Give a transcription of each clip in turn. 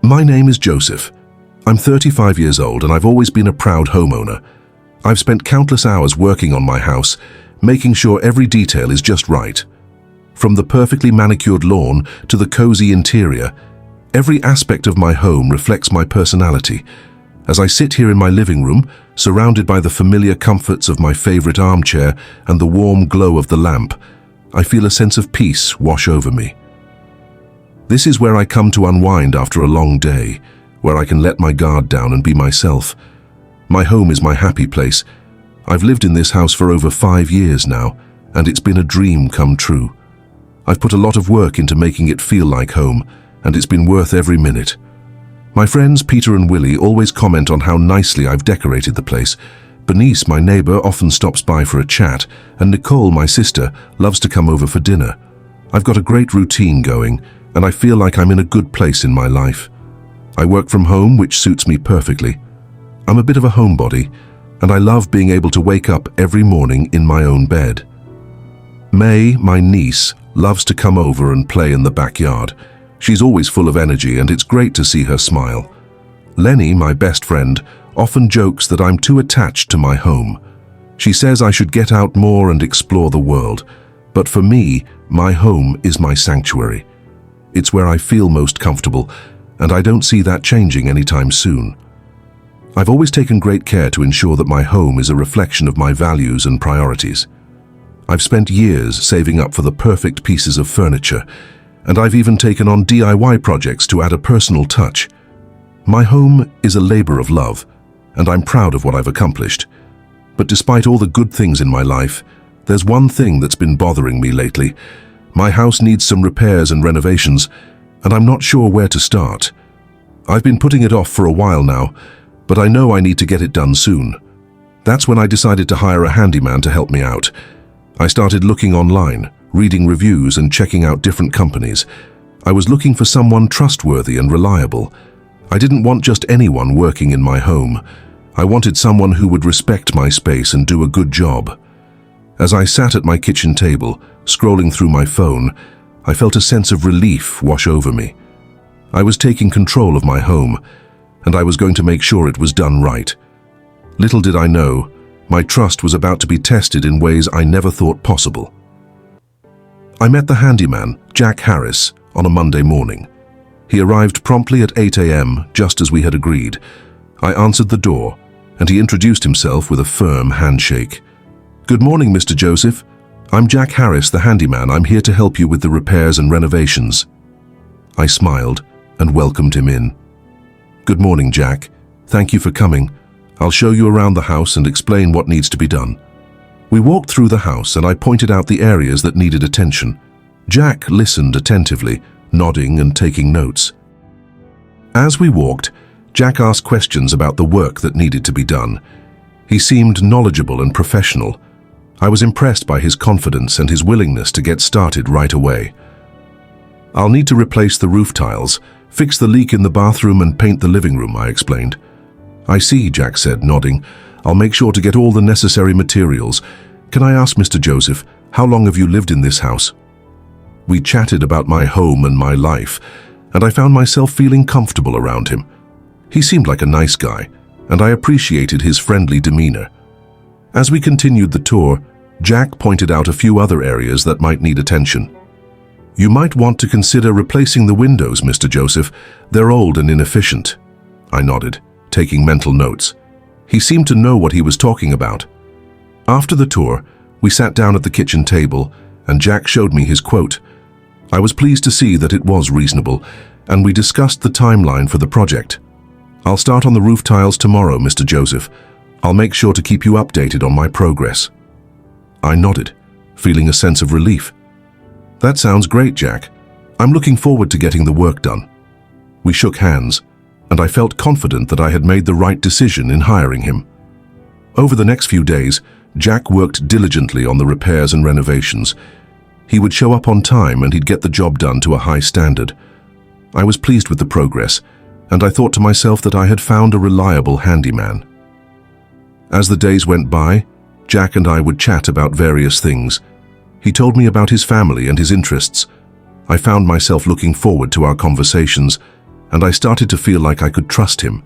My name is Joseph. I'm 35 years old and I've always been a proud homeowner. I've spent countless hours working on my house, making sure every detail is just right. From the perfectly manicured lawn to the cozy interior, every aspect of my home reflects my personality. As I sit here in my living room, surrounded by the familiar comforts of my favorite armchair and the warm glow of the lamp, I feel a sense of peace wash over me. This is where I come to unwind after a long day, where I can let my guard down and be myself. My home is my happy place. I've lived in this house for over 5 years now, and it's been a dream come true. I've put a lot of work into making it feel like home, and it's been worth every minute. My friends Peter and Willie always comment on how nicely I've decorated the place. Bernice, my neighbor, often stops by for a chat, and Nicole, my sister, loves to come over for dinner. I've got a great routine going, and I feel like I'm in a good place in my life. I work from home, which suits me perfectly. I'm a bit of a homebody, and I love being able to wake up every morning in my own bed. May, my niece, loves to come over and play in the backyard. She's always full of energy, and it's great to see her smile. Lenny, my best friend, often jokes that I'm too attached to my home. She says I should get out more and explore the world, but for me, my home is my sanctuary. It's where I feel most comfortable, and I don't see that changing anytime soon. I've always taken great care to ensure that my home is a reflection of my values and priorities. I've spent years saving up for the perfect pieces of furniture, and I've even taken on DIY projects to add a personal touch. My home is a labor of love, and I'm proud of what I've accomplished. But despite all the good things in my life, there's one thing that's been bothering me lately. My house needs some repairs and renovations, and I'm not sure where to start. I've been putting it off for a while now, but I know I need to get it done soon. That's when I decided to hire a handyman to help me out. I started looking online, reading reviews and checking out different companies. I was looking for someone trustworthy and reliable. I didn't want just anyone working in my home. I wanted someone who would respect my space and do a good job. As I sat at my kitchen table, scrolling through my phone, I felt a sense of relief wash over me. I was taking control of my home, and I was going to make sure it was done right. Little did I know, my trust was about to be tested in ways I never thought possible. I met the handyman, Jack Harris, on a Monday morning. He arrived promptly at 8 a.m., just as we had agreed. I answered the door, and he introduced himself with a firm handshake. "Good morning, Mr. Joseph. I'm Jack Harris, the handyman. I'm here to help you with the repairs and renovations." I smiled and welcomed him in. "Good morning, Jack. Thank you for coming. I'll show you around the house and explain what needs to be done." We walked through the house and I pointed out the areas that needed attention. Jack listened attentively, nodding and taking notes. As we walked, Jack asked questions about the work that needed to be done. He seemed knowledgeable and professional. I was impressed by his confidence and his willingness to get started right away. "I'll need to replace the roof tiles, fix the leak in the bathroom and paint the living room," I explained. "I see," Jack said, nodding. "I'll make sure to get all the necessary materials. Can I ask, Mr. Joseph, how long have you lived in this house?" We chatted about my home and my life, and I found myself feeling comfortable around him. He seemed like a nice guy, and I appreciated his friendly demeanor. As we continued the tour, Jack pointed out a few other areas that might need attention. "You might want to consider replacing the windows, Mr. Joseph. They're old and inefficient." I nodded, taking mental notes. He seemed to know what he was talking about. After the tour, we sat down at the kitchen table, and Jack showed me his quote. I was pleased to see that it was reasonable, and we discussed the timeline for the project. "I'll start on the roof tiles tomorrow, Mr. Joseph. I'll make sure to keep you updated on my progress." I nodded, feeling a sense of relief. "That sounds great, Jack. I'm looking forward to getting the work done." We shook hands, and I felt confident that I had made the right decision in hiring him. Over the next few days, Jack worked diligently on the repairs and renovations. He would show up on time and he'd get the job done to a high standard. I was pleased with the progress, and I thought to myself that I had found a reliable handyman. As the days went by, Jack and I would chat about various things. He told me about his family and his interests. I found myself looking forward to our conversations, and I started to feel like I could trust him.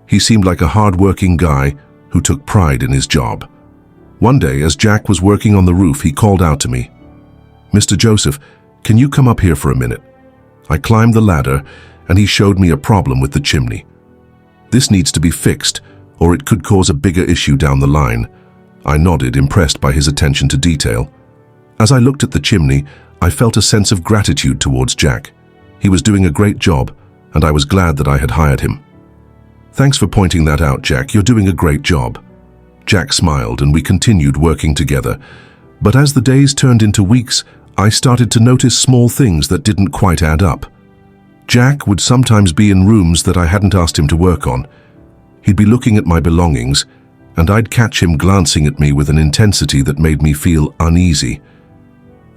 He seemed like a hard-working guy who took pride in his job. One day, as Jack was working on the roof, he called out to me, "Mr. Joseph, can you come up here for a minute?" I climbed the ladder, and he showed me a problem with the chimney. "This needs to be fixed, or it could cause a bigger issue down the line." I nodded, impressed by his attention to detail. As I looked at the chimney, I felt a sense of gratitude towards Jack. He was doing a great job, and I was glad that I had hired him. "Thanks for pointing that out, Jack. You're doing a great job." Jack smiled, and we continued working together. But as the days turned into weeks, I started to notice small things that didn't quite add up. Jack would sometimes be in rooms that I hadn't asked him to work on. He'd be looking at my belongings, and I'd catch him glancing at me with an intensity that made me feel uneasy.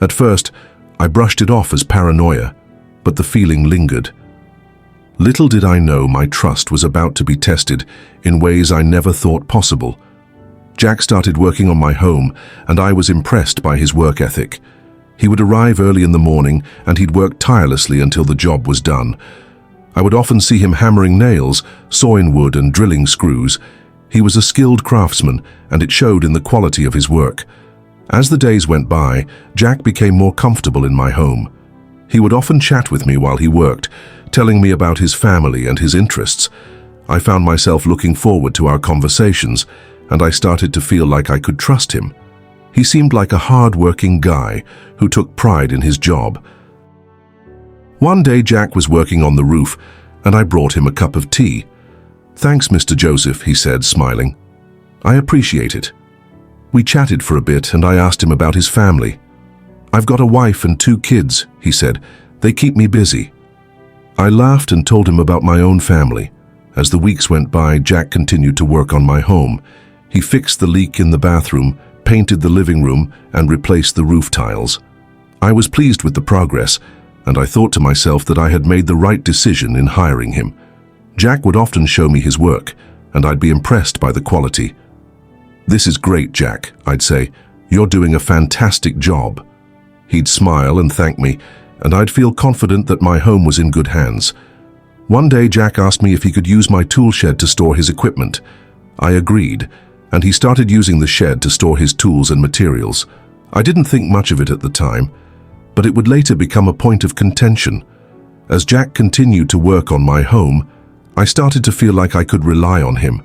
At first, I brushed it off as paranoia, but the feeling lingered. Little did I know my trust was about to be tested in ways I never thought possible. Jack started working on my home, and I was impressed by his work ethic. He would arrive early in the morning, and he'd work tirelessly until the job was done. I would often see him hammering nails, sawing wood, and drilling screws. He was a skilled craftsman, and it showed in the quality of his work. As the days went by, Jack became more comfortable in my home. He would often chat with me while he worked, telling me about his family and his interests. I found myself looking forward to our conversations, and I started to feel like I could trust him. He seemed like a hard-working guy who took pride in his job. One day Jack was working on the roof, and I brought him a cup of tea. "Thanks, Mr. Joseph," he said, smiling. "I appreciate it." We chatted for a bit, and I asked him about his family. "I've got a wife and 2 kids," he said. "They keep me busy." I laughed and told him about my own family. As the weeks went by, Jack continued to work on my home. He fixed the leak in the bathroom, painted the living room, and replaced the roof tiles. I was pleased with the progress, and I thought to myself that I had made the right decision in hiring him. Jack would often show me his work, and I'd be impressed by the quality. "This is great, Jack," I'd say. "You're doing a fantastic job." He'd smile and thank me, and I'd feel confident that my home was in good hands. One day Jack asked me if he could use my tool shed to store his equipment. I agreed, and he started using the shed to store his tools and materials. I didn't think much of it at the time, but it would later become a point of contention. As Jack continued to work on my home, I started to feel like I could rely on him.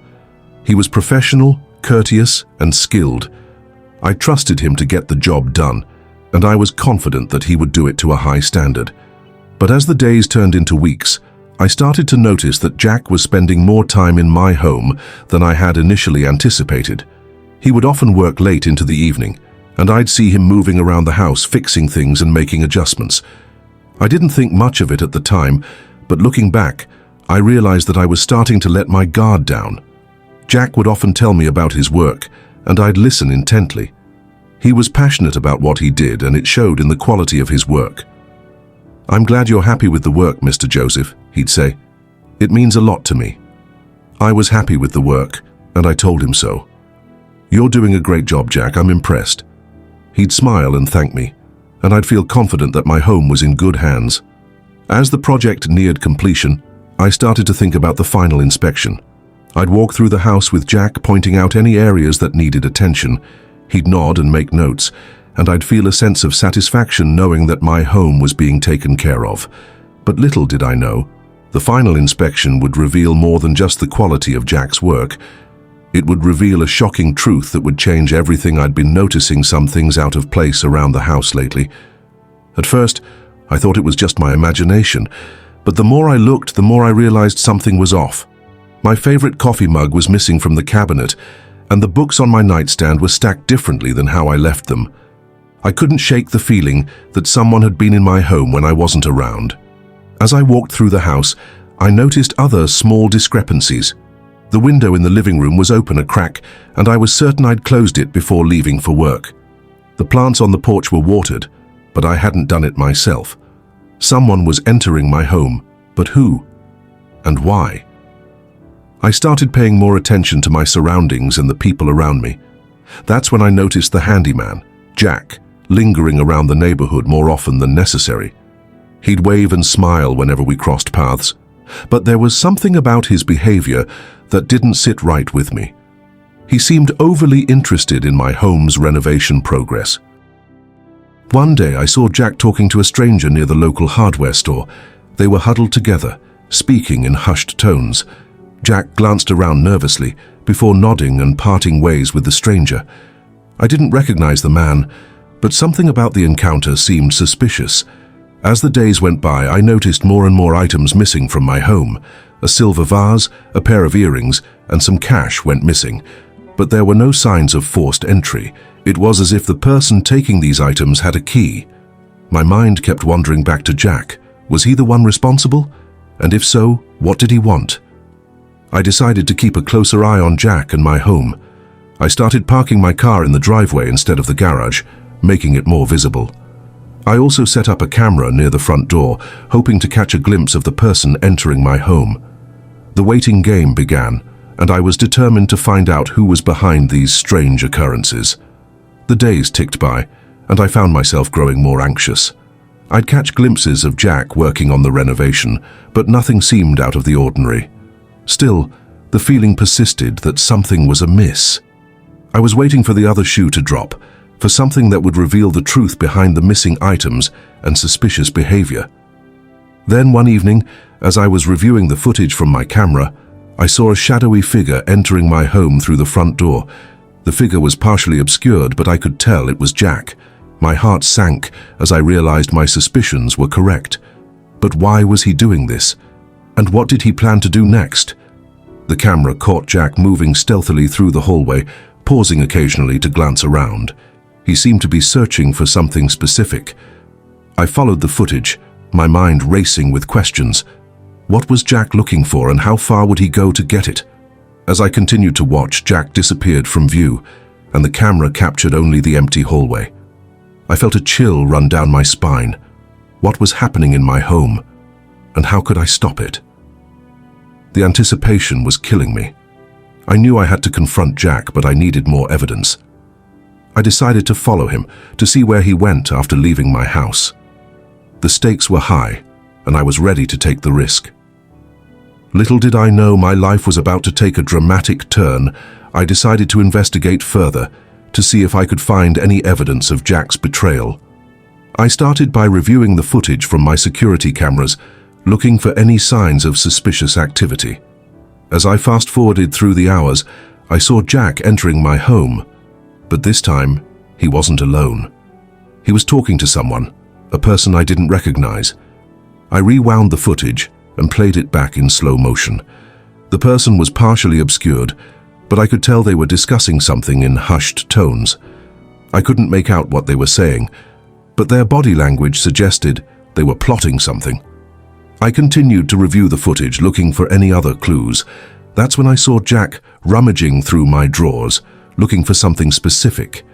He was professional, courteous, and skilled. I trusted him to get the job done, and I was confident that he would do it to a high standard. But as the days turned into weeks, I started to notice that Jack was spending more time in my home than I had initially anticipated. He would often work late into the evening, and I'd see him moving around the house, fixing things and making adjustments. I didn't think much of it at the time, but looking back, I realized that I was starting to let my guard down. Jack would often tell me about his work, and I'd listen intently. He was passionate about what he did, and it showed in the quality of his work. "I'm glad you're happy with the work, Mr. Joseph," he'd say. "It means a lot to me." I was happy with the work, and I told him so. "You're doing a great job, Jack. I'm impressed." He'd smile and thank me, and I'd feel confident that my home was in good hands. As the project neared completion, I started to think about the final inspection. I'd walk through the house with Jack, pointing out any areas that needed attention. He'd nod and make notes, and I'd feel a sense of satisfaction knowing that my home was being taken care of. But little did I know, the final inspection would reveal more than just the quality of Jack's work. It would reveal a shocking truth that would change everything. I'd been noticing some things out of place around the house lately. At first, I thought it was just my imagination, but the more I looked, the more I realized something was off. My favorite coffee mug was missing from the cabinet, and the books on my nightstand were stacked differently than how I left them. I couldn't shake the feeling that someone had been in my home when I wasn't around. As I walked through the house, I noticed other small discrepancies. The window in the living room was open a crack, and I was certain I'd closed it before leaving for work. The plants on the porch were watered, but I hadn't done it myself. Someone was entering my home, but who? And why? I started paying more attention to my surroundings and the people around me. That's when I noticed the handyman, Jack, lingering around the neighborhood more often than necessary. He'd wave and smile whenever we crossed paths, But there was something about his behavior that didn't sit right with me. He seemed overly interested in my home's renovation progress. One day I saw Jack talking to a stranger near the local hardware store. They were huddled together, speaking in hushed tones. Jack glanced around nervously before nodding and parting ways with the stranger. I didn't recognize the man, but something about the encounter seemed suspicious. As the days went by, I noticed more and more items missing from my home. A silver vase, a pair of earrings, and some cash went missing. But there were no signs of forced entry. It was as if the person taking these items had a key. My mind kept wandering back to Jack. Was he the one responsible? And if so, what did he want? I decided to keep a closer eye on Jack and my home. I started parking my car in the driveway instead of the garage, making it more visible. I also set up a camera near the front door, hoping to catch a glimpse of the person entering my home. The waiting game began, and I was determined to find out who was behind these strange occurrences. The days ticked by, and I found myself growing more anxious. I'd catch glimpses of Jack working on the renovation, but nothing seemed out of the ordinary. Still, the feeling persisted that something was amiss. I was waiting for the other shoe to drop, for something that would reveal the truth behind the missing items and suspicious behavior. Then one evening, as I was reviewing the footage from my camera, I saw a shadowy figure entering my home through the front door. The figure was partially obscured, but I could tell it was Jack. My heart sank as I realized my suspicions were correct. But why was he doing this? And what did he plan to do next? The camera caught Jack moving stealthily through the hallway, pausing occasionally to glance around. He seemed to be searching for something specific. I followed the footage, my mind racing with questions. What was Jack looking for, and how far would he go to get it? As I continued to watch, Jack disappeared from view, and the camera captured only the empty hallway. I felt a chill run down my spine. What was happening in my home, and how could I stop it? The anticipation was killing me. I knew I had to confront Jack, but I needed more evidence. I decided to follow him, to see where he went after leaving my house. The stakes were high, and I was ready to take the risk. Little did I know my life was about to take a dramatic turn. I decided to investigate further, to see if I could find any evidence of Jack's betrayal. I started by reviewing the footage from my security cameras, looking for any signs of suspicious activity. As I fast-forwarded through the hours, I saw Jack entering my home. But this time, he wasn't alone. He was talking to someone, a person I didn't recognize. I rewound the footage and played it back in slow motion. The person was partially obscured, but I could tell they were discussing something in hushed tones. I couldn't make out what they were saying, but their body language suggested they were plotting something. I continued to review the footage, looking for any other clues. That's when I saw Jack rummaging through my drawers, looking for something specific.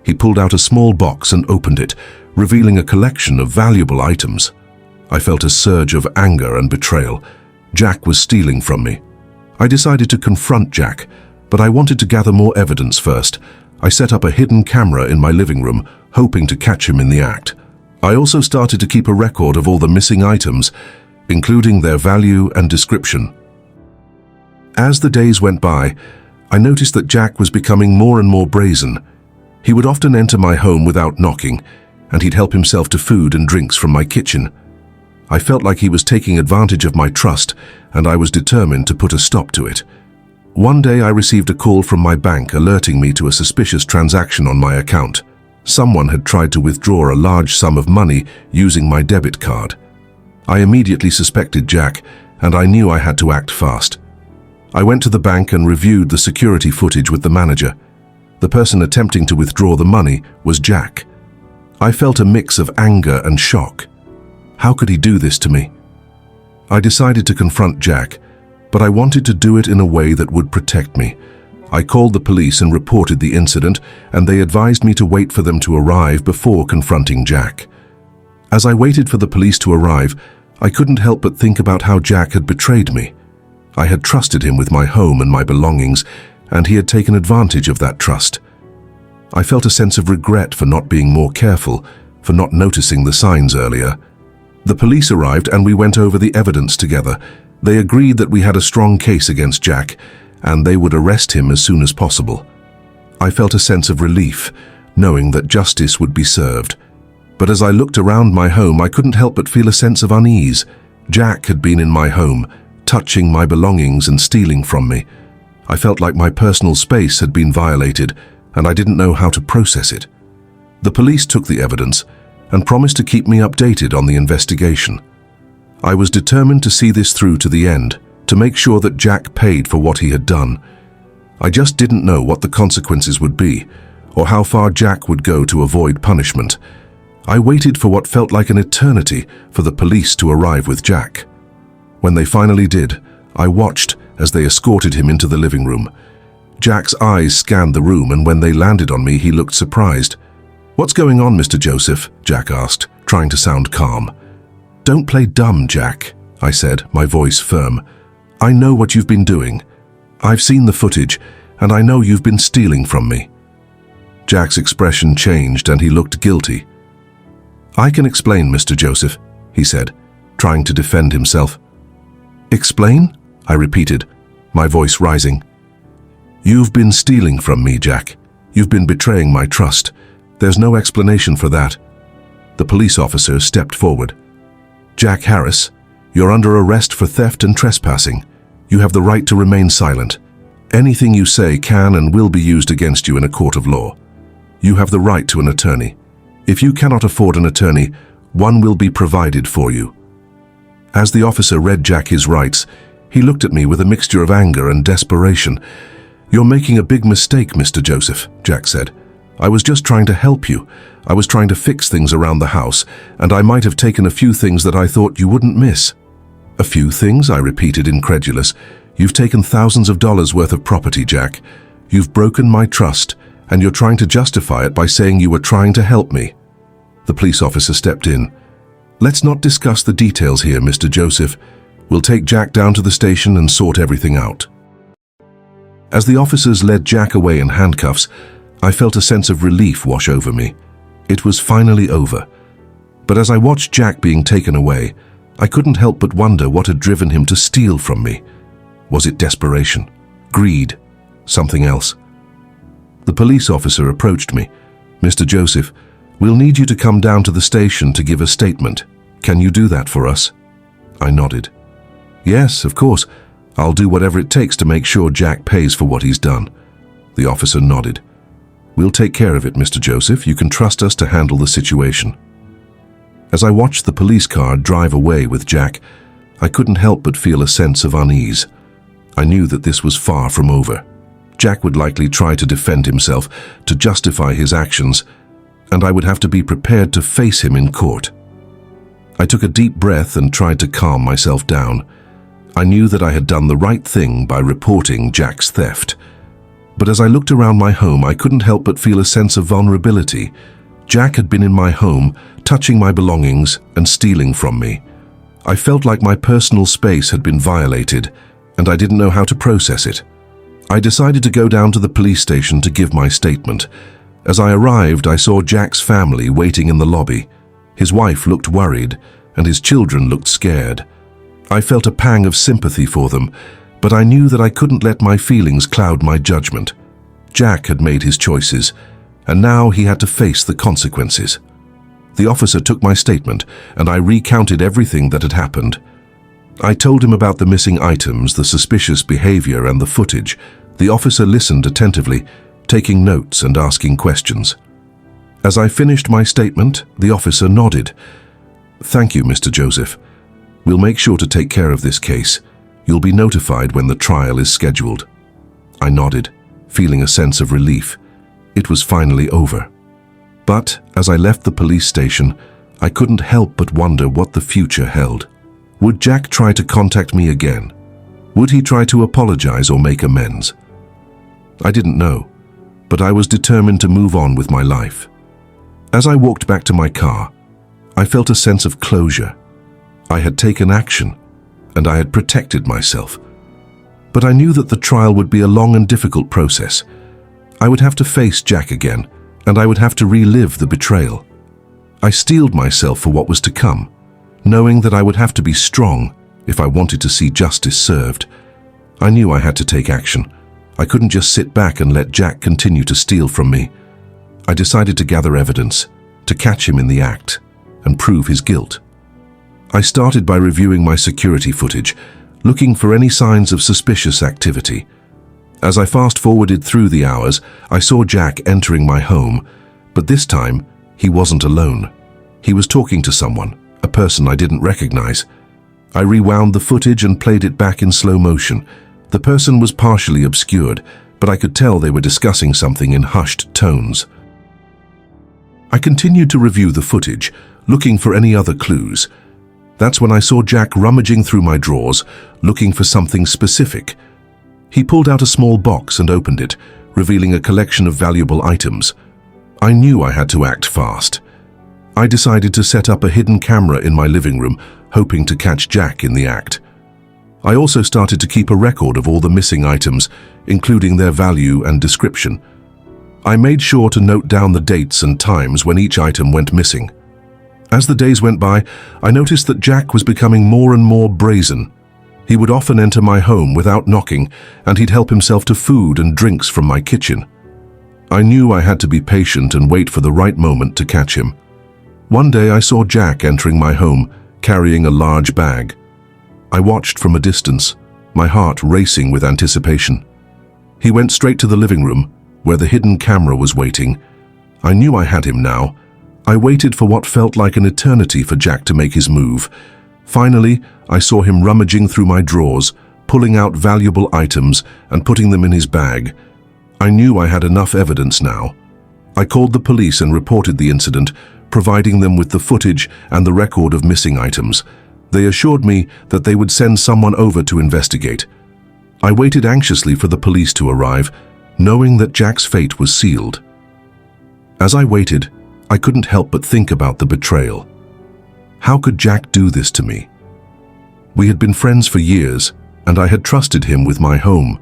He pulled out a small box and opened it, revealing a collection of valuable items. I felt a surge of anger and betrayal. Jack was stealing from me. I decided to confront Jack, but I wanted to gather more evidence first. I set up a hidden camera in my living room, hoping to catch him in the act. I also started to keep a record of all the missing items, including their value and description. As the days went by, I noticed that Jack was becoming more and more brazen. He would often enter my home without knocking, and he'd help himself to food and drinks from my kitchen. I felt like he was taking advantage of my trust, and I was determined to put a stop to it. One day I received a call from my bank alerting me to a suspicious transaction on my account. Someone had tried to withdraw a large sum of money using my debit card. I immediately suspected Jack, and I knew I had to act fast. I went to the bank and reviewed the security footage with the manager. The person attempting to withdraw the money was Jack. I felt a mix of anger and shock. How could he do this to me? I decided to confront Jack, but I wanted to do it in a way that would protect me. I called the police and reported the incident, and they advised me to wait for them to arrive before confronting Jack. As I waited for the police to arrive, I couldn't help but think about how Jack had betrayed me. I had trusted him with my home and my belongings, and he had taken advantage of that trust. I felt a sense of regret for not being more careful, for not noticing the signs earlier. The police arrived and we went over the evidence together, They agreed that we had a strong case against Jack, and they would arrest him as soon as possible. I felt a sense of relief, knowing that justice would be served. But as I looked around my home, I couldn't help but feel a sense of unease. Jack had been in my home, touching my belongings and stealing from me. I felt like my personal space had been violated, and I didn't know how to process it. The police took the evidence and promised to keep me updated on the investigation. I was determined to see this through to the end, to make sure that Jack paid for what he had done. I just didn't know what the consequences would be, or how far Jack would go to avoid punishment. I waited for what felt like an eternity for the police to arrive with Jack. When they finally did, I watched as they escorted him into the living room. Jack's eyes scanned the room, and when they landed on me, he looked surprised. "What's going on, Mr. Joseph?" Jack asked, trying to sound calm. "Don't play dumb, Jack," I said, my voice firm. "I know what you've been doing. I've seen the footage, and I know you've been stealing from me." Jack's expression changed, and he looked guilty. "I can explain, Mr. Joseph," he said, trying to defend himself. "Explain?" I repeated, my voice rising. "You've been stealing from me, Jack. You've been betraying my trust. There's no explanation for that." The police officer stepped forward. "Jack Harris, you're under arrest for theft and trespassing. You have the right to remain silent. Anything you say can and will be used against you in a court of law. You have the right to an attorney. If you cannot afford an attorney, one will be provided for you." As the officer read Jack his rights, he looked at me with a mixture of anger and desperation. "You're making a big mistake, Mr. Joseph," Jack said. "I was just trying to help you. I was trying to fix things around the house, and I might have taken a few things that I thought you wouldn't miss." "A few things?" I repeated, incredulous. "You've taken thousands of dollars worth of property, Jack. You've broken my trust, and you're trying to justify it by saying you were trying to help me." The police officer stepped in. "Let's not discuss the details here, Mr. Joseph. We'll take Jack down to the station and sort everything out." As the officers led Jack away in handcuffs, I felt a sense of relief wash over me. It was finally over. But as I watched Jack being taken away, I couldn't help but wonder what had driven him to steal from me. Was it desperation? Greed? Something else? The police officer approached me. "Mr. Joseph, we'll need you to come down to the station to give a statement. Can you do that for us?" I nodded. "Yes, of course. I'll do whatever it takes to make sure Jack pays for what he's done." The officer nodded. "We'll take care of it, Mr. Joseph. You can trust us to handle the situation." As I watched the police car drive away with Jack, I couldn't help but feel a sense of unease. I knew that this was far from over. Jack would likely try to defend himself, to justify his actions, and I would have to be prepared to face him in court. I took a deep breath and tried to calm myself down. I knew that I had done the right thing by reporting Jack's theft. But as I looked around my home, I couldn't help but feel a sense of vulnerability. Jack had been in my home, touching my belongings and stealing from me. I felt like my personal space had been violated, and I didn't know how to process it. I decided to go down to the police station to give my statement. As I arrived, I saw Jack's family waiting in the lobby. His wife looked worried, and his children looked scared. I felt a pang of sympathy for them, but I knew that I couldn't let my feelings cloud my judgment. Jack had made his choices, and now he had to face the consequences. The officer took my statement, and I recounted everything that had happened. I told him about the missing items, the suspicious behavior, and the footage. The officer listened attentively, taking notes and asking questions. As I finished my statement, the officer nodded. "Thank you, Mr. Joseph. We'll make sure to take care of this case. You'll be notified when the trial is scheduled." I nodded, feeling a sense of relief. It was finally over. But as I left the police station, I couldn't help but wonder what the future held. Would Jack try to contact me again? Would he try to apologize or make amends? I didn't know, but I was determined to move on with my life. As I walked back to my car, I felt a sense of closure. I had taken action, and I had protected myself. But I knew that the trial would be a long and difficult process. I would have to face Jack again, and I would have to relive the betrayal. I steeled myself for what was to come, knowing that I would have to be strong, if I wanted to see justice served. I knew I had to take action. I couldn't just sit back and let Jack continue to steal from me. I decided to gather evidence, to catch him in the act, and prove his guilt. I started by reviewing my security footage, looking for any signs of suspicious activity. As I fast-forwarded through the hours, I saw Jack entering my home, but this time, he wasn't alone. He was talking to someone, a person I didn't recognize. I rewound the footage and played it back in slow motion. The person was partially obscured, but I could tell they were discussing something in hushed tones. I continued to review the footage, looking for any other clues. That's when I saw Jack rummaging through my drawers, looking for something specific. He pulled out a small box and opened it, revealing a collection of valuable items. I knew I had to act fast. I decided to set up a hidden camera in my living room, hoping to catch Jack in the act. I also started to keep a record of all the missing items, including their value and description. I made sure to note down the dates and times when each item went missing. As the days went by, I noticed that Jack was becoming more and more brazen. He would often enter my home without knocking, and he'd help himself to food and drinks from my kitchen. I knew I had to be patient and wait for the right moment to catch him. One day I saw Jack entering my home, carrying a large bag. I watched from a distance, my heart racing with anticipation. He went straight to the living room, where the hidden camera was waiting. I knew I had him now. I waited for what felt like an eternity for Jack to make his move. Finally, I saw him rummaging through my drawers, pulling out valuable items and putting them in his bag. I knew I had enough evidence now. I called the police and reported the incident, providing them with the footage and the record of missing items. They assured me that they would send someone over to investigate. I waited anxiously for the police to arrive, knowing that Jack's fate was sealed. As I waited, I couldn't help but think about the betrayal. How could Jack do this to me? We had been friends for years, and I had trusted him with my home.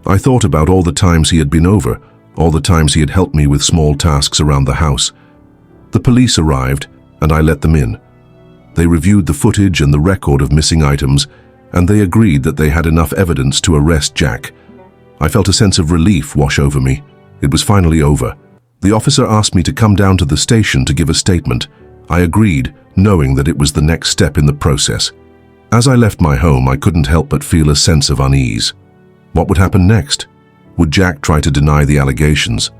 I thought about all the times he had been over, all the times he had helped me with small tasks around the house. The police arrived, and I let them in. They reviewed the footage and the record of missing items, and they agreed that they had enough evidence to arrest Jack. I felt a sense of relief wash over me. It was finally over. The officer asked me to come down to the station to give a statement. I agreed, knowing that it was the next step in the process. As I left my home, I couldn't help but feel a sense of unease. What would happen next? Would Jack try to deny the allegations?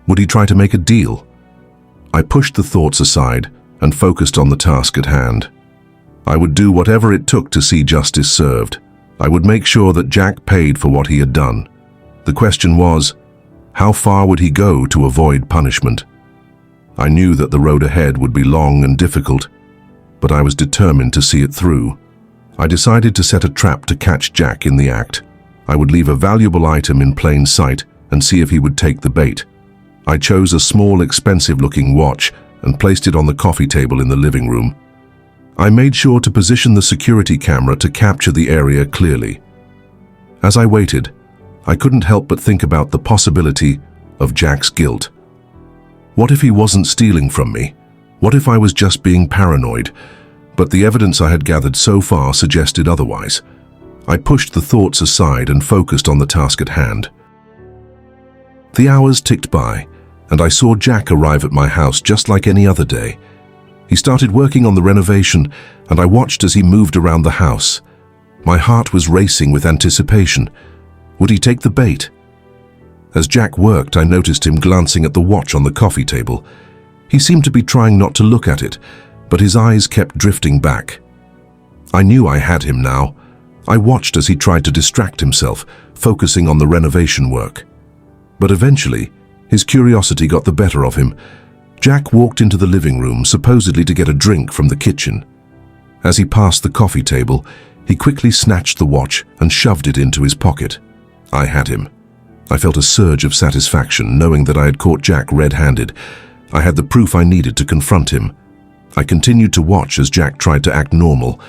Would he try to make a deal? I pushed the thoughts aside and focused on the task at hand. I would do whatever it took to see justice served. I would make sure that Jack paid for what he had done. The question was, how far would he go to avoid punishment? I knew that the road ahead would be long and difficult, but I was determined to see it through. I decided to set a trap to catch Jack in the act. I would leave a valuable item in plain sight and see if he would take the bait. I chose a small, expensive-looking watch and placed it on the coffee table in the living room. I made sure to position the security camera to capture the area clearly. As I waited, I couldn't help but think about the possibility of Jack's guilt. What if he wasn't stealing from me? What if I was just being paranoid? But the evidence I had gathered so far suggested otherwise. I pushed the thoughts aside and focused on the task at hand. The hours ticked by, and I saw Jack arrive at my house just like any other day. He started working on the renovation, and I watched as he moved around the house. My heart was racing with anticipation. Would he take the bait? As Jack worked, I noticed him glancing at the watch on the coffee table. He seemed to be trying not to look at it, but his eyes kept drifting back. I knew I had him now. I watched as he tried to distract himself, focusing on the renovation work. But eventually, his curiosity got the better of him. Jack walked into the living room, supposedly to get a drink from the kitchen. As he passed the coffee table, he quickly snatched the watch and shoved it into his pocket. I had him. I felt a surge of satisfaction knowing that I had caught Jack red-handed. I had the proof I needed to confront him. I continued to watch as Jack tried to act normal,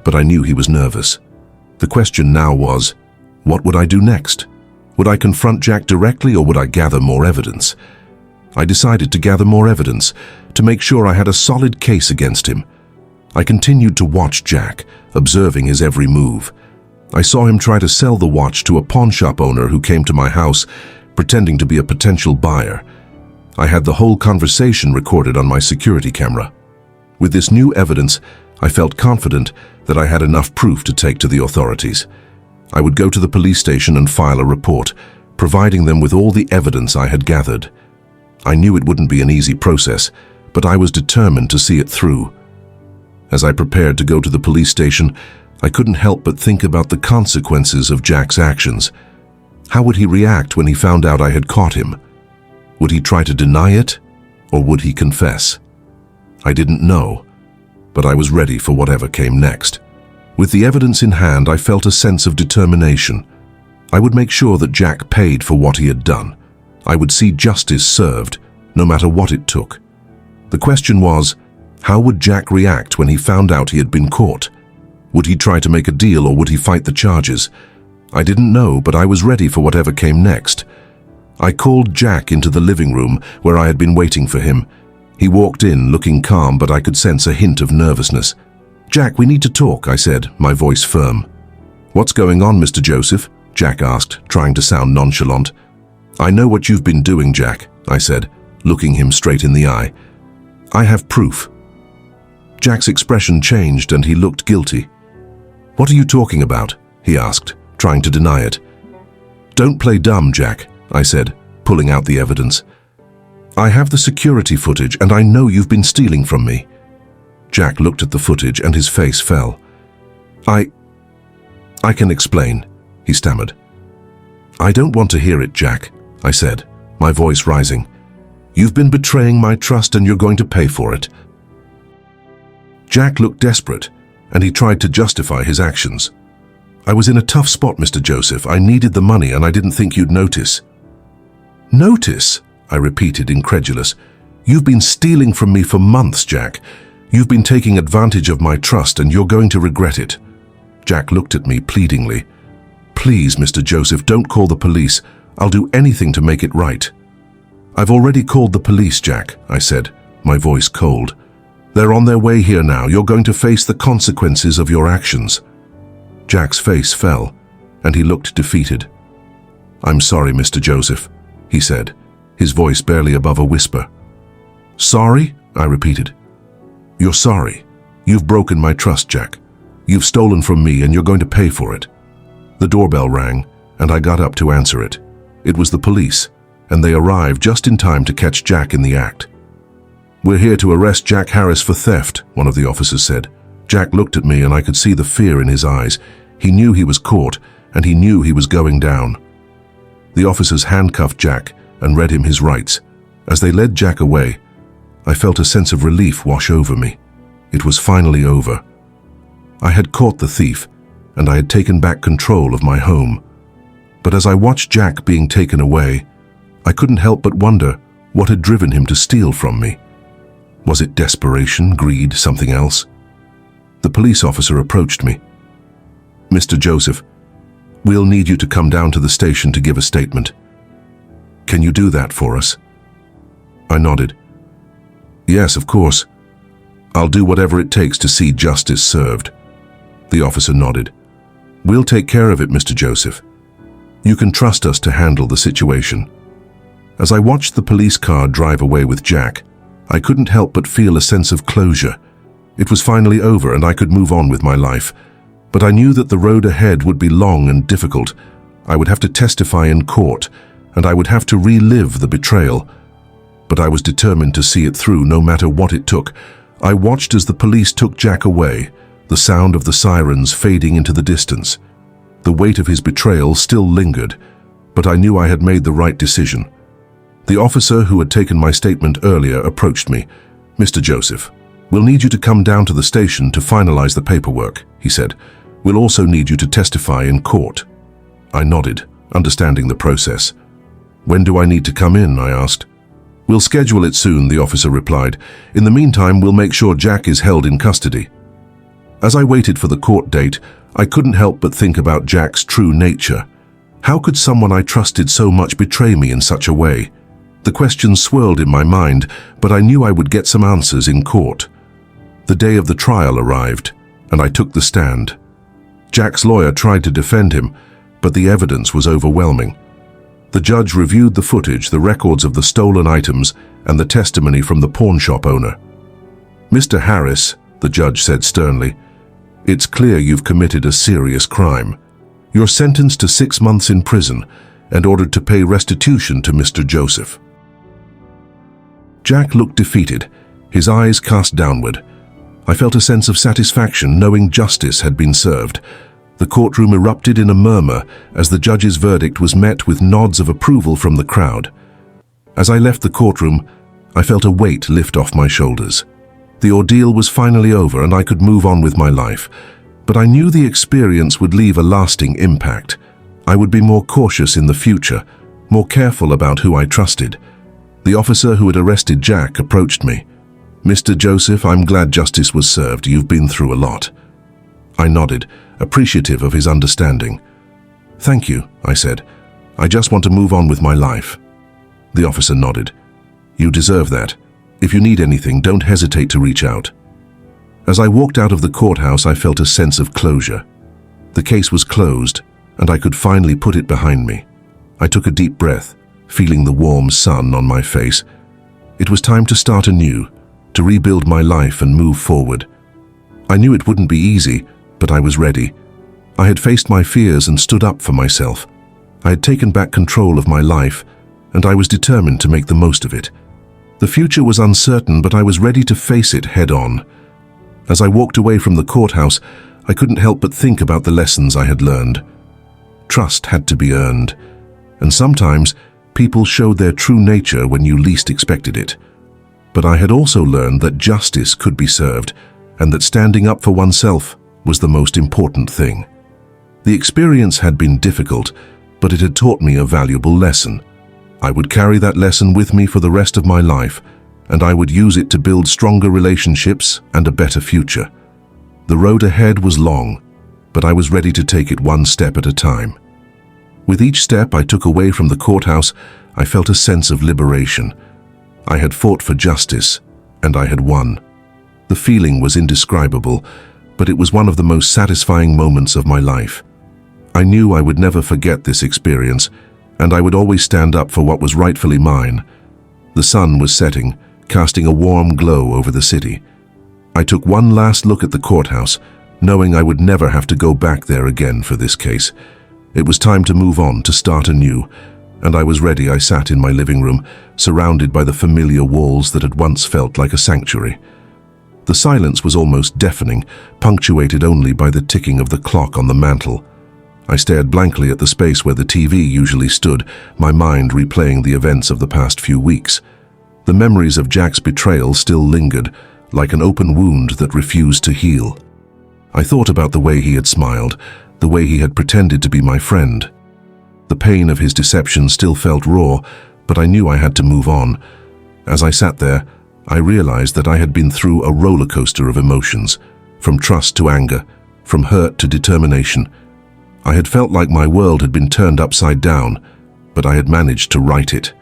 but I knew he was nervous. The question now was, what would I do next? Would I confront Jack directly or would I gather more evidence? I decided to gather more evidence, to make sure I had a solid case against him. I continued to watch Jack, observing his every move. I saw him try to sell the watch to a pawn shop owner who came to my house, pretending to be a potential buyer. I had the whole conversation recorded on my security camera. With this new evidence, I felt confident that I had enough proof to take to the authorities. I would go to the police station and file a report, providing them with all the evidence I had gathered. I knew it wouldn't be an easy process, but I was determined to see it through. As I prepared to go to the police station, I couldn't help but think about the consequences of Jack's actions. How would he react when he found out I had caught him? Would he try to deny it, or would he confess? I didn't know, but I was ready for whatever came next. With the evidence in hand, I felt a sense of determination. I would make sure that Jack paid for what he had done. I would see justice served, no matter what it took. The question was, how would Jack react when he found out he had been caught? Would he try to make a deal, or would he fight the charges? I didn't know, but I was ready for whatever came next. I called Jack into the living room where I had been waiting for him. He walked in, looking calm, but I could sense a hint of nervousness. "Jack, we need to talk," I said, my voice firm. "What's going on, Mr. Joseph?" Jack asked, trying to sound nonchalant. "I know what you've been doing, Jack," I said, looking him straight in the eye. "I have proof." Jack's expression changed and he looked guilty. "What are you talking about?" he asked, trying to deny it. "Don't play dumb, Jack," I said, pulling out the evidence. "I have the security footage and I know you've been stealing from me." Jack looked at the footage and his face fell. I can explain," he stammered. "I don't want to hear it, Jack," I said, my voice rising. "You've been betraying my trust and you're going to pay for it." Jack looked desperate, and he tried to justify his actions. "I was in a tough spot, Mr. Joseph. I needed the money and I didn't think you'd notice." "Notice?" I repeated, incredulous. "You've been stealing from me for months, Jack. You've been taking advantage of my trust and you're going to regret it." Jack looked at me pleadingly. "Please, Mr. Joseph, don't call the police. I'll do anything to make it right." "I've already called the police, Jack," I said, my voice cold. "They're on their way here now. You're going to face the consequences of your actions." Jack's face fell, and he looked defeated. "I'm sorry, Mr. Joseph," he said, his voice barely above a whisper. "Sorry?" I repeated. "You're sorry. You've broken my trust, Jack. You've stolen from me and you're going to pay for it." The doorbell rang, and I got up to answer it. It was the police, and they arrived just in time to catch Jack in the act. "We're here to arrest Jack Harris for theft," one of the officers said. Jack looked at me and I could see the fear in his eyes. He knew he was caught, and he knew he was going down. The officers handcuffed Jack and read him his rights. As they led Jack away, I felt a sense of relief wash over me. It was finally over. I had caught the thief, and I had taken back control of my home. But as I watched Jack being taken away, I couldn't help but wonder what had driven him to steal from me. Was it desperation, greed, something else? The police officer approached me. "Mr. Joseph, we'll need you to come down to the station to give a statement. Can you do that for us?" I nodded. "Yes, of course. I'll do whatever it takes to see justice served." The officer nodded. "We'll take care of it, Mr. Joseph. You can trust us to handle the situation." As I watched the police car drive away with Jack, I couldn't help but feel a sense of closure. It was finally over and I could move on with my life. But I knew that the road ahead would be long and difficult. I would have to testify in court, and I would have to relive the betrayal. But I was determined to see it through no matter what it took. I watched as the police took Jack away, the sound of the sirens fading into the distance. The weight of his betrayal still lingered, but I knew I had made the right decision. The officer who had taken my statement earlier approached me. "Mr. Joseph, we'll need you to come down to the station to finalize the paperwork," he said. "We'll also need you to testify in court." I nodded, understanding the process. "When do I need to come in?" I asked. "We'll schedule it soon," the officer replied. "In the meantime, we'll make sure Jack is held in custody." As I waited for the court date, I couldn't help but think about Jack's true nature. How could someone I trusted so much betray me in such a way? The questions swirled in my mind, but I knew I would get some answers in court. The day of the trial arrived, and I took the stand. Jack's lawyer tried to defend him, but the evidence was overwhelming. The judge reviewed the footage, the records of the stolen items, and the testimony from the pawn shop owner. "Mr. Harris," the judge said sternly, "it's clear you've committed a serious crime. You're sentenced to 6 months in prison and ordered to pay restitution to Mr. Joseph." Jack looked defeated, his eyes cast downward. I felt a sense of satisfaction knowing justice had been served. The courtroom erupted in a murmur as the judge's verdict was met with nods of approval from the crowd. As I left the courtroom, I felt a weight lift off my shoulders. The ordeal was finally over and I could move on with my life, but I knew the experience would leave a lasting impact. I would be more cautious in the future, more careful about who I trusted. The officer who had arrested Jack approached me. "Mr. Joseph, I'm glad justice was served. You've been through a lot." I nodded, appreciative of his understanding. "Thank you," I said. "I just want to move on with my life." The officer nodded. "You deserve that. If you need anything, don't hesitate to reach out." As I walked out of the courthouse, I felt a sense of closure. The case was closed, and I could finally put it behind me. I took a deep breath, feeling the warm sun on my face. It was time to start anew, to rebuild my life and move forward. I knew it wouldn't be easy, but I was ready. I had faced my fears and stood up for myself. I had taken back control of my life, and I was determined to make the most of it. The future was uncertain, but I was ready to face it head-on. As I walked away from the courthouse, I couldn't help but think about the lessons I had learned. Trust had to be earned, and sometimes people showed their true nature when you least expected it. But I had also learned that justice could be served, and that standing up for oneself was the most important thing. The experience had been difficult, but it had taught me a valuable lesson. I would carry that lesson with me for the rest of my life, and I would use it to build stronger relationships and a better future. The road ahead was long, but I was ready to take it one step at a time. With each step I took away from the courthouse, I felt a sense of liberation. I had fought for justice, and I had won. The feeling was indescribable, but it was one of the most satisfying moments of my life. I knew I would never forget this experience, and I would always stand up for what was rightfully mine. The sun was setting, casting a warm glow over the city. I took one last look at the courthouse, knowing I would never have to go back there again for this case. It was time to move on, to start anew, and I was ready. I sat in my living room, surrounded by the familiar walls that had once felt like a sanctuary. The silence was almost deafening, punctuated only by the ticking of the clock on the mantel. I stared blankly at the space where the TV usually stood, my mind replaying the events of the past few weeks. The memories of Jack's betrayal still lingered, like an open wound that refused to heal. I thought about the way he had smiled, the way he had pretended to be my friend. The pain of his deception still felt raw, but I knew I had to move on. As I sat there, I realized that I had been through a roller coaster of emotions, from trust to anger, from hurt to determination. I had felt like my world had been turned upside down, but I had managed to right it.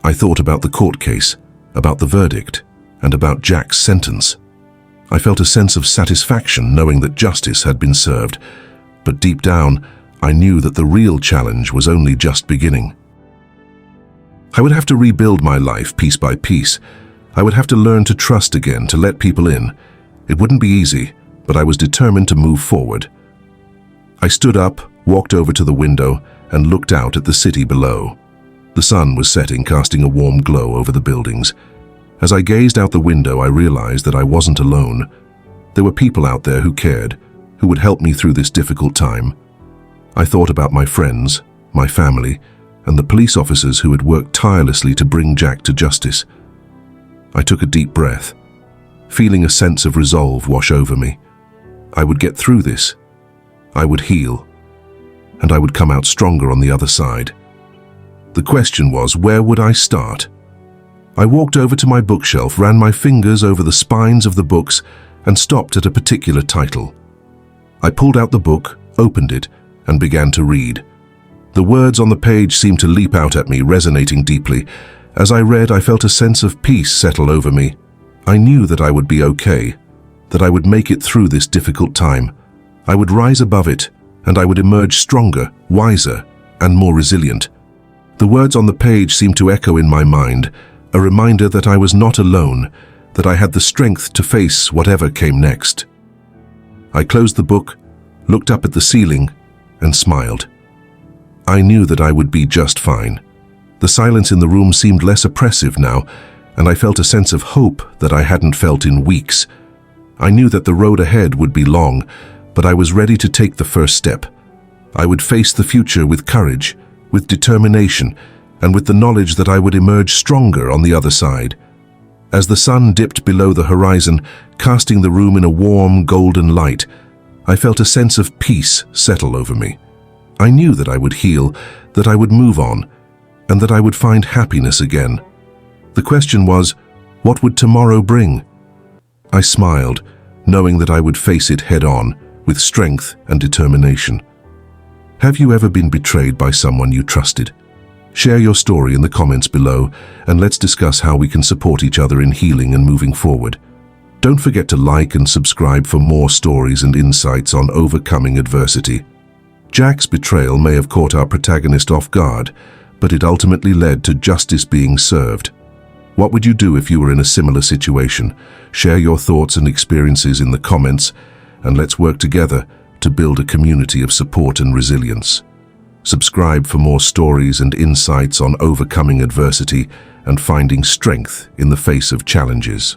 I thought about the court case, about the verdict, and about Jack's sentence. I felt a sense of satisfaction knowing that justice had been served, but deep down, I knew that the real challenge was only just beginning. I would have to rebuild my life piece by piece. I would have to learn to trust again, to let people in. It wouldn't be easy, but I was determined to move forward. I stood up, walked over to the window, and looked out at the city below. The sun was setting, casting a warm glow over the buildings. As I gazed out the window, I realized that I wasn't alone. There were people out there who cared, who would help me through this difficult time. I thought about my friends, my family, and the police officers who had worked tirelessly to bring Jack to justice. I took a deep breath, feeling a sense of resolve wash over me. I would get through this. I would heal, and I would come out stronger on the other side. The question was, where would I start? I walked over to my bookshelf, ran my fingers over the spines of the books, and stopped at a particular title. I pulled out the book, opened it, and began to read. The words on the page seemed to leap out at me, resonating deeply. As I read, I felt a sense of peace settle over me. I knew that I would be okay. that I would make it through this difficult time. I would rise above it, and I would emerge stronger, wiser, and more resilient. The words on the page seemed to echo in my mind, a reminder that I was not alone, that I had the strength to face whatever came next. I closed the book, looked up at the ceiling, and smiled. I knew that I would be just fine. The silence in the room seemed less oppressive now, and I felt a sense of hope that I hadn't felt in weeks. I knew that the road ahead would be long, but I was ready to take the first step. I would face the future with courage, with determination, and with the knowledge that I would emerge stronger on the other side. As the sun dipped below the horizon, casting the room in a warm, golden light, I felt a sense of peace settle over me. I knew that I would heal, that I would move on, and that I would find happiness again. The question was, what would tomorrow bring? I smiled, knowing that I would face it head-on, with strength and determination. Have you ever been betrayed by someone you trusted? Share your story in the comments below, and let's discuss how we can support each other in healing and moving forward. Don't forget to like and subscribe for more stories and insights on overcoming adversity. Jack's betrayal may have caught our protagonist off guard, but it ultimately led to justice being served. What would you do if you were in a similar situation? Share your thoughts and experiences in the comments, and let's work together to build a community of support and resilience. Subscribe for more stories and insights on overcoming adversity and finding strength in the face of challenges.